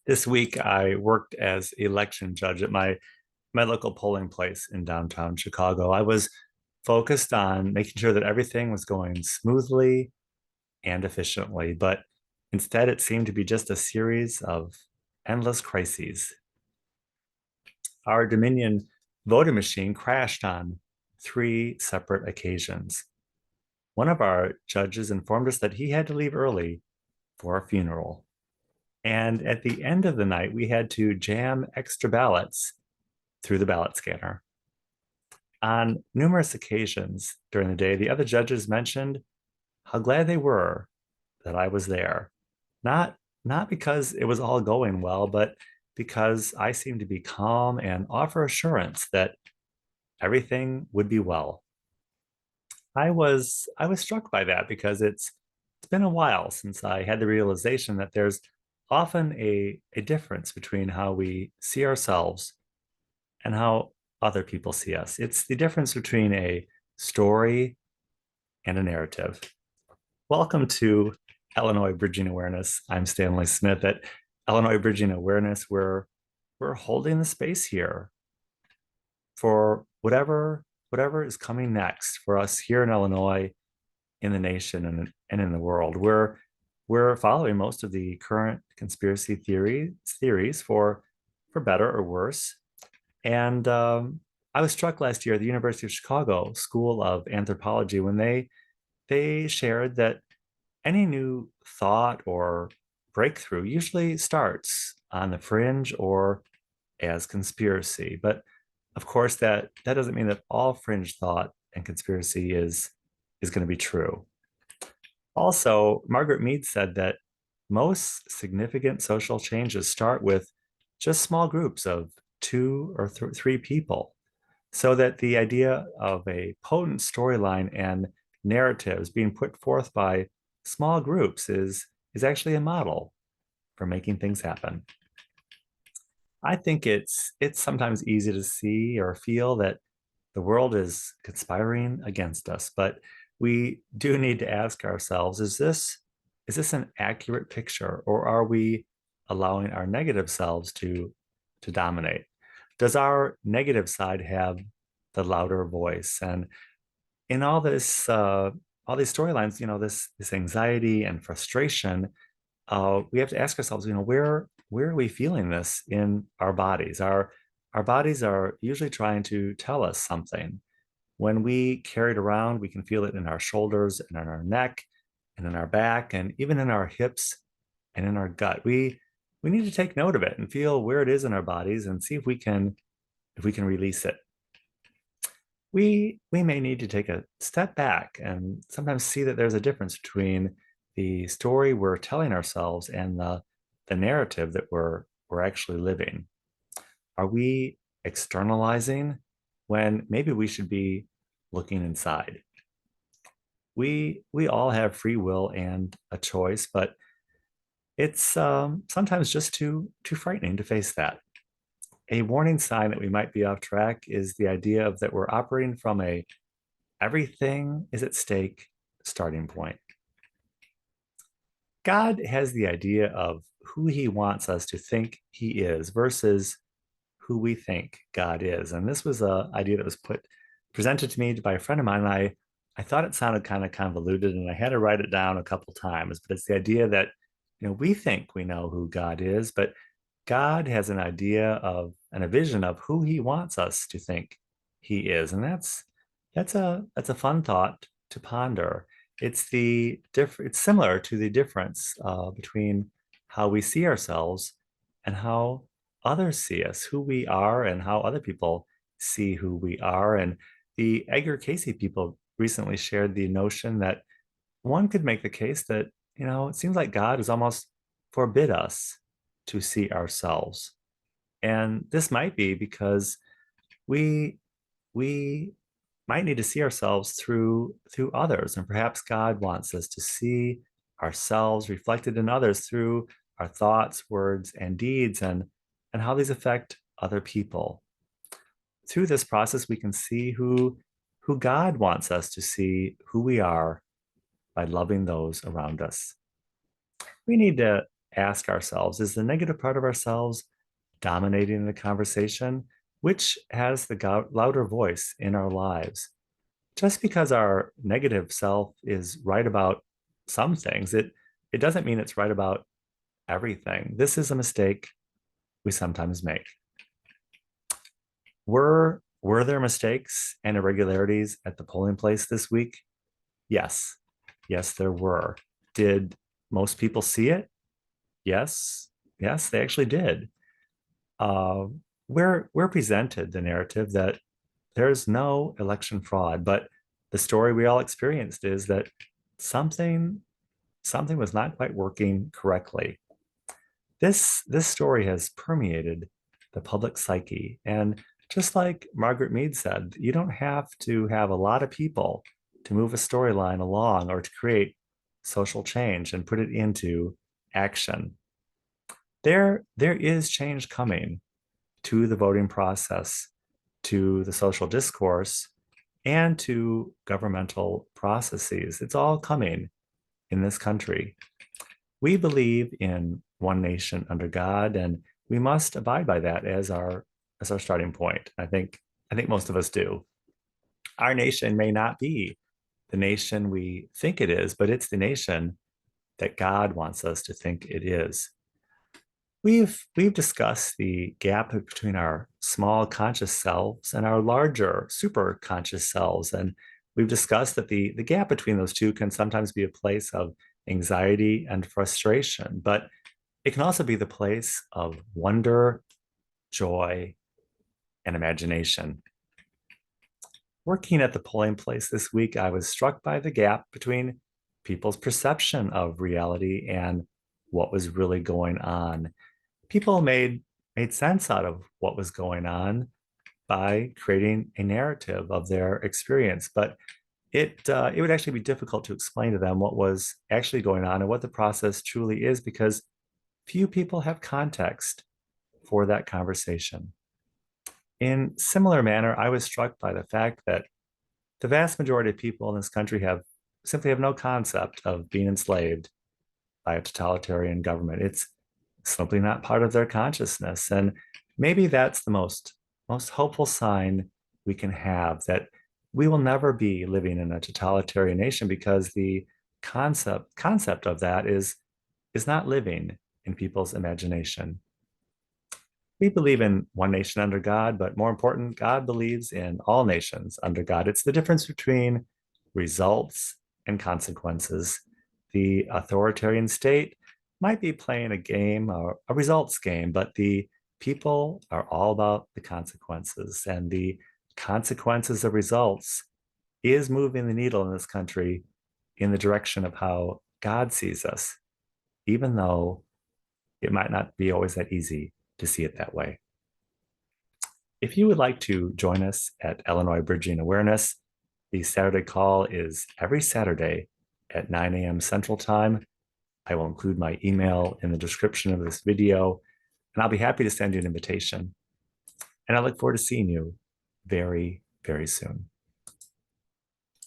This week, I worked as election judge at my local polling place in downtown Chicago. I was focused on making sure that everything was going smoothly and efficiently, but instead, it seemed to be just a series of endless crises. Our Dominion voting machine crashed on three separate occasions. One of our judges informed us that he had to leave early for a funeral. And at the end of the night, we had to jam extra ballots through the ballot scanner. On numerous occasions during the day, the other judges mentioned how glad they were that I was there. Not, not because it was all going well, but because I seemed to be calm and offer assurance that everything would be well. I was struck by that because it's been a while since I had the realization that there's often a difference between how we see ourselves and how other people see us. It's the difference between a story and a narrative. Welcome to Illinois Bridging Awareness. I'm Stanley Smith at Illinois Bridging Awareness, where we're holding the space here for whatever is coming next for us here in Illinois, in the nation, and in the world. We're following most of the current conspiracy theories for better or worse. And I was struck last year at the University of Chicago School of Anthropology when they shared that any new thought or breakthrough usually starts on the fringe or as conspiracy. But of course, that doesn't mean that all fringe thought and conspiracy is going to be true. Also, Margaret Mead said that most significant social changes start with just small groups of two or three people, so that the idea of a potent storyline and narratives being put forth by small groups is actually a model for making things happen. I think it's sometimes easy to see or feel that the world is conspiring against us, but we do need to ask ourselves, is this an accurate picture, or are we allowing our negative selves to dominate? Does our negative side have the louder voice? And in all these storylines, this anxiety and frustration, we have to ask ourselves, where are we feeling this in our bodies? Our bodies are usually trying to tell us something. When we carry it around, we can feel it in our shoulders and in our neck and in our back and even in our hips and in our gut. We need to take note of it and feel where it is in our bodies and see if we can release it. We may need to take a step back and sometimes see that there's a difference between the story we're telling ourselves and the narrative that we're actually living. Are we externalizing when maybe we should be looking inside? We all have free will and a choice, but it's sometimes just too frightening to face that. A warning sign that we might be off track is the idea of that we're operating from a everything is at stake starting point. God has the idea of who he wants us to think he is versus who we think God is. And this was an idea that was presented to me by a friend of mine. And I thought it sounded kind of convoluted and I had to write it down a couple times, but it's the idea that we think we know who God is, but God has an idea of and a vision of who he wants us to think he is. And that's a fun thought to ponder. It's similar to the difference between how we see ourselves and how others see us, who we are, and how other people see who we are. And the Edgar Casey people recently shared the notion that one could make the case that, it seems like God has almost forbid us to see ourselves. And this might be because we we might need to see ourselves through others. And perhaps God wants us to see ourselves reflected in others through our thoughts, words, and deeds, and how these affect other people. Through this process, we can see who God wants us to see who we are by loving those around us. We need to ask ourselves, is the negative part of ourselves dominating the conversation? Which has the louder voice in our lives? Just because our negative self is right about some things, it doesn't mean it's right about everything. This is a mistake we sometimes make. Were there mistakes and irregularities at the polling place this week? Yes. Yes, there were. Did most people see it? Yes. Yes, they actually did. Uh, we're presented the narrative that there's no election fraud, but the story we all experienced is that something something was not quite working correctly. This story has permeated the public psyche, and just like Margaret Mead said, you don't have to have a lot of people to move a storyline along or to create social change and put it into action. There is change coming to the voting process, to the social discourse, and to governmental processes. It's all coming in this country. We believe in one nation under God, and we must abide by that as our starting point. I think most of us do. Our nation may not be the nation we think it is, but it's the nation that God wants us to think it is. We've discussed the gap between our small conscious selves and our larger super conscious selves. And we've discussed that the gap between those two can sometimes be a place of anxiety and frustration, but it can also be the place of wonder, joy, and imagination. Working at the polling place this week, I was struck by the gap between people's perception of reality and what was really going on. People made sense out of what was going on by creating a narrative of their experience, but it would actually be difficult to explain to them what was actually going on and what the process truly is because few people have context for that conversation. In similar manner, I was struck by the fact that the vast majority of people in this country have simply have no concept of being enslaved by a totalitarian government. It's simply not part of their consciousness. And maybe that's the most hopeful sign we can have that we will never be living in a totalitarian nation because the concept of that is not living in people's imagination. We believe in one nation under God, but more important, God believes in all nations under God. It's the difference between results and consequences. The authoritarian state might be playing a game or a results game, but the people are all about the consequences. And the consequences of results is moving the needle in this country in the direction of how God sees us, even though it might not be always that easy to see it that way. If you would like to join us at Illinois Bridging Awareness, the Saturday call is every Saturday at 9 a.m. Central Time. I will include my email in the description of this video, and I'll be happy to send you an invitation. And I look forward to seeing you very, very soon.